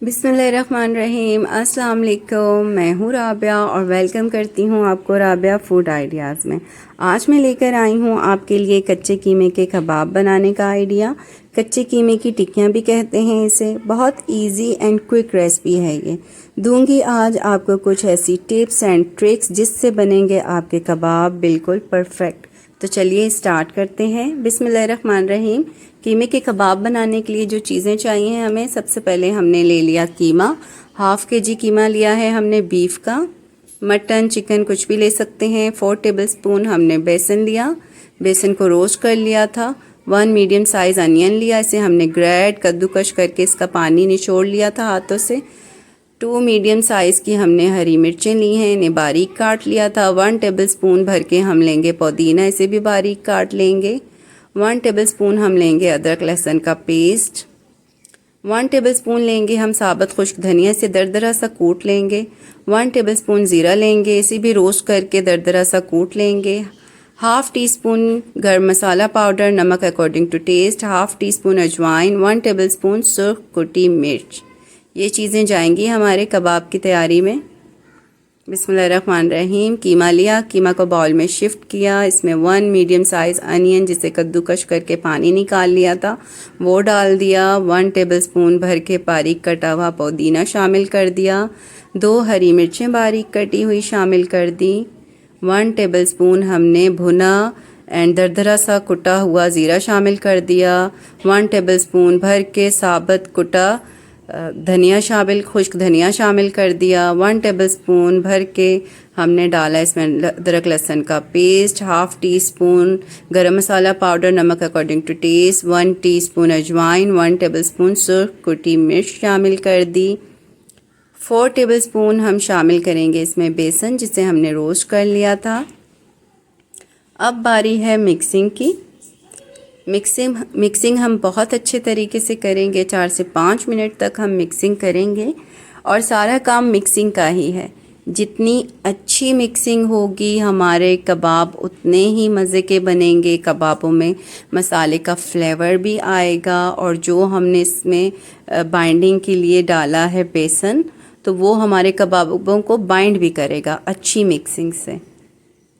बिस्मिल्लाहिर्रहमानिर्रहीम। अस्सलाम वालेकुम। मैं हूँ राबिया और वेलकम करती हूँ आपको राबिया फूड आइडियाज़ में। आज मैं लेकर आई हूँ आपके लिए कच्चे कीमे के कबाब बनाने का आइडिया। कच्चे कीमे की टिक्कियाँ भी कहते हैं इसे। बहुत इजी एंड क्विक रेसिपी है ये। दूंगी आज आपको कुछ ऐसी टिप्स एंड ट्रिक्स जिससे बनेंगे आपके कबाब बिल्कुल परफेक्ट। तो चलिए स्टार्ट करते हैं। बिस्मिल्लाहिर्रहमानिर्रहीम। कीमे के कबाब बनाने के लिए जो चीज़ें चाहिए हमें, सबसे पहले हमने ले लिया कीमा। हाफ़ kg कीमा लिया है हमने बीफ का। मटन चिकन कुछ भी ले सकते हैं। 4 टेबलस्पून हमने बेसन लिया, बेसन को रोस्ट कर लिया था। 1 मीडियम साइज़ अनियन लिया, इसे हमने ग्रेट कद्दूकश करके इसका पानी निचोड़ लिया था हाथों से। 2 मीडियम साइज़ की हमने हरी मिर्चें ली हैं, इन्हें बारीक काट लिया था। 1 टेबलस्पून भर के हम लेंगे पुदीना, इसे भी बारीक काट लेंगे। 1 टेबलस्पून हम लेंगे अदरक लहसुन का पेस्ट। 1 टेबलस्पून लेंगे हम साबुत खुश्क धनिया, से दरदरा सा कूट लेंगे। 1 टेबलस्पून ज़ीरा लेंगे, इसे भी रोस्ट करके दरदरा सा कूट लेंगे। Half teaspoon garam masala powder, नमक according to taste. Half teaspoon ajwain, 1 tablespoon सुर्ख कुटी मिर्च। ये चीज़ें जाएंगी हमारे कबाब की तैयारी में। बिस्मिल्लाहिर्रहमानिर्रहीम। कीमा लिया, कीमा को बाउल में शिफ्ट किया। इसमें 1 मीडियम साइज़ अनियन जिसे कद्दूकश करके पानी निकाल लिया था वो डाल दिया। 1 टेबलस्पून भर के बारीक कटा हुआ पुदीना शामिल कर दिया। 2 हरी मिर्चें बारीक कटी हुई शामिल कर दी। 1 टेबलस्पून हमने भुना एंड दरदरा सा कुटा हुआ ज़ीरा शामिल कर दिया। 1 टेबलस्पून भर के साबुत कुटा धनिया शामिल, खुश्क धनिया शामिल कर दिया। 1 टेबलस्पून भर के हमने डाला इसमें अदरक लहसुन का पेस्ट। हाफ़ टी स्पून गरम मसाला पाउडर, नमक अकॉर्डिंग टू टेस्ट। 1 टीस्पून अजवाइन, 1 टेबलस्पून सुर्ख कुटी मिर्च शामिल कर दी। 4 टेबलस्पून हम शामिल करेंगे इसमें बेसन जिसे हमने रोस्ट कर लिया था। अब बारी है मिक्सिंग की। मिक्सिंग हम बहुत अच्छे तरीके से करेंगे। 4 से 5 मिनट तक हम मिक्सिंग करेंगे और सारा काम मिक्सिंग का ही है। जितनी अच्छी मिक्सिंग होगी हमारे कबाब उतने ही मज़े के बनेंगे। कबाबों में मसाले का फ्लेवर भी आएगा और जो हमने इसमें बाइंडिंग के लिए डाला है बेसन, तो वो हमारे कबाबों को बाइंड भी करेगा अच्छी मिक्सिंग से।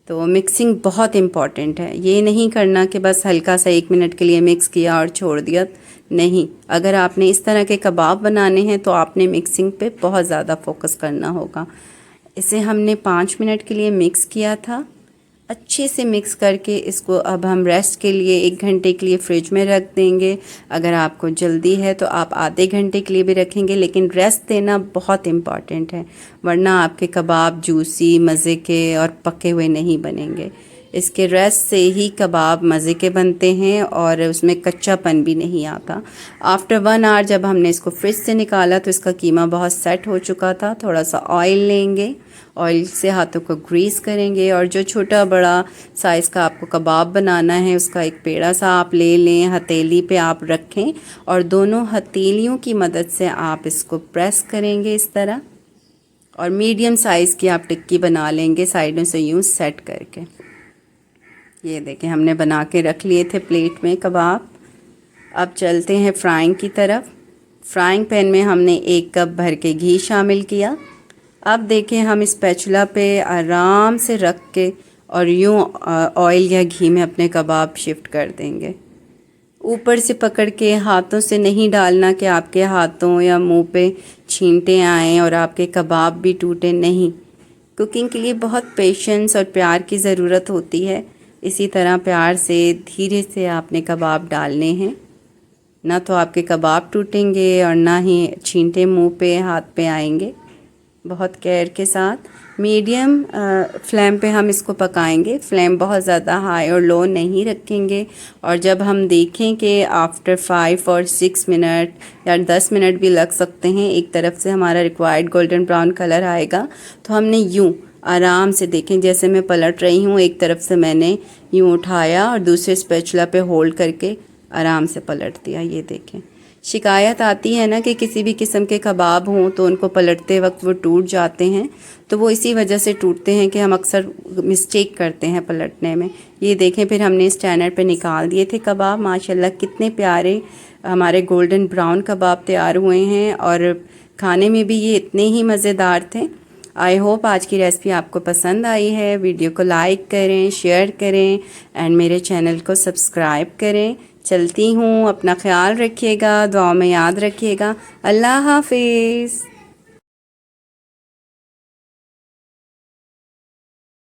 तो मिक्सिंग बहुत इम्पॉर्टेंट है। ये नहीं करना कि बस हल्का सा 1 मिनट के लिए मिक्स किया और छोड़ दिया, नहीं। अगर आपने इस तरह के कबाब बनाने हैं तो आपने मिक्सिंग पे बहुत ज़्यादा फोकस करना होगा। इसे हमने 5 मिनट के लिए मिक्स किया था। अच्छे से मिक्स करके इसको अब हम रेस्ट के लिए 1 घंटे के लिए फ्रिज में रख देंगे। अगर आपको जल्दी है तो आप आधे घंटे के लिए भी रखेंगे, लेकिन रेस्ट देना बहुत इम्पॉर्टेंट है, वरना आपके कबाब जूसी, मज़े के और पके हुए नहीं बनेंगे। इसके रेस्ट से ही कबाब मज़े के बनते हैं और उसमें कच्चापन भी नहीं आता। आफ्टर 1 आवर जब हमने इसको फ्रिज से निकाला तो इसका कीमा बहुत सेट हो चुका था। थोड़ा सा ऑयल लेंगे, ऑयल से हाथों को ग्रीस करेंगे और जो छोटा बड़ा साइज़ का आपको कबाब बनाना है उसका एक पेड़ा सा आप ले लें, हथेली पे आप रखें और दोनों हथेलियों की मदद से आप इसको प्रेस करेंगे इस तरह, और मीडियम साइज़ की आप टिक्की बना लेंगे साइडों से यूँ सेट करके। ये देखें हमने बना के रख लिए थे प्लेट में कबाब। अब चलते हैं फ्राइंग की तरफ। फ्राइंग पैन में हमने 1 कप भर के घी शामिल किया। अब देखें हम इस स्पैचुला पे आराम से रख के और यूँ ऑयल या घी में अपने कबाब शिफ्ट कर देंगे। ऊपर से पकड़ के हाथों से नहीं डालना कि आपके हाथों या मुंह पे छींटे आएँ और आपके कबाब भी टूटे, नहीं। कुकिंग के लिए बहुत पेशेंस और प्यार की ज़रूरत होती है। इसी तरह प्यार से धीरे से आपने कबाब डालने हैं, ना तो आपके कबाब टूटेंगे और ना ही छींटे मुंह पे हाथ पे आएंगे। बहुत केयर के साथ मीडियम फ्लेम पे हम इसको पकाएंगे। फ्लेम बहुत ज़्यादा हाई और लो नहीं रखेंगे। और जब हम देखें कि आफ्टर 5 और 6 मिनट या 10 मिनट भी लग सकते हैं, एक तरफ से हमारा रिक्वायर्ड गोल्डन ब्राउन कलर आएगा, तो हमने यूँ आराम से, देखें जैसे मैं पलट रही हूँ, एक तरफ से मैंने यूँ उठाया और दूसरे स्पैचुला पे होल्ड करके आराम से पलट दिया। ये देखें, शिकायत आती है ना कि किसी भी किस्म के कबाब हों तो उनको पलटते वक्त वो टूट जाते हैं, तो वो इसी वजह से टूटते हैं कि हम अक्सर मिस्टेक करते हैं पलटने में। ये देखें, फिर हमने स्टैंडर पे निकाल दिए थे कबाब। माशाल्लाह कितने प्यारे हमारे गोल्डन ब्राउन कबाब तैयार हुए हैं और खाने में भी ये इतने ही मज़ेदार थे। आई होप आज की रेसिपी आपको पसंद आई है। वीडियो को लाइक करें, शेयर करें एंड मेरे चैनल को सब्सक्राइब करें। चलती हूँ, अपना ख्याल रखिएगा, दुआओं में याद रखिएगा। अल्लाह हाफिज़।